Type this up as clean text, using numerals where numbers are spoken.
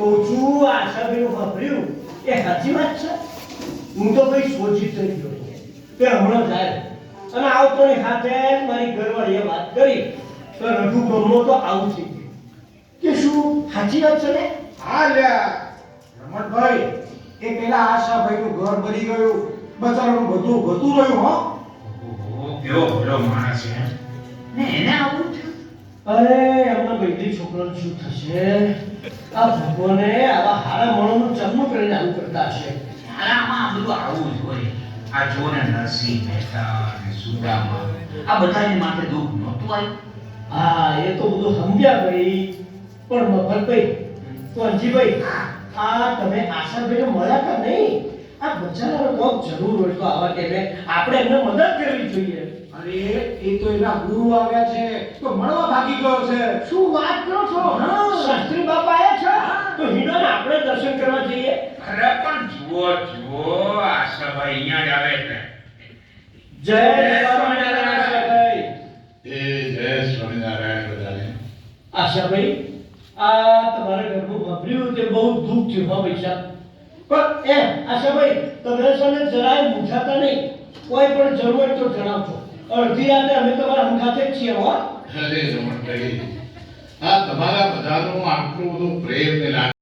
કહું છું આશાબેનું સાંભળ્યું એ સાચી વાત છે. હું તો ભાઈ સોચી થઈ ગયો હતો કે હમણાં જાય અને આવતોની સાથે મારી ઘરવાળીએ વાત કરી તો રઘુ ગમો તો આવું થઈ ગયું કે શું સાચી વાત છે ને? હા લ્યા રમણભાઈ એ પેલા આશાભાઈનું ઘર બની ગયું, બચારાનું બધું ગતું રહ્યું. હો કેવો ભલો માણસ છે ને એને આવું થયું. અરે એમના બૈરી છોકરાનું શું થશે? આ ભગવાને આવા હારા મણોનું જન્મ કરીને આવું કરતા હશે. આમાં આ બધું આવું જ હોય. આ જો ને નરસિંહ મહેતા અને સુદામા આ બધાને માથે દુઃખ નહોતું આવ્યું. હા એ તો બધું સમજ્યા ભાઈ, પણ મફતભાઈ તો અંજીભાઈ આ તમે આશાભાઈને મળ્યા કે નહીં? આ બચારાનો કોક જરૂર હોય તો આવા ટાઈમે આપણે એમને મદદ કરવી જોઈએ. અરે એ તો એના ગુરુ આવ્યા છે તો મળવા ભાગી ગયો છે. શું વાત કરો છો? શાસ્ત્રી બાપા આયા છે તો હિંડોને આપણે દર્શન કરવા જઈએ. અરે પણ જુઓ આશાભાઈ અહીંયા જ આવે છે. જય સ્વામિનારાયણ આશાભાઈ. જય સ્વામિનારાયણ બધાને. આશાભાઈ આ તમારા ઘરનું વાપર્યું તે બહુ દુઃખ થયું હો પૈસા. પણ આશાભાઈ તમે સામે જરાય મૂંઝાતા નહીં. કોઈ પણ જરૂર હોય તો જણાવજો. અડધી રાતે અમે તમારા હંગાથે જ છીએ. હો અરે રમણભાઈ, આ તમારા બધાનું આટલું બધું પ્રેમ ને લાગણી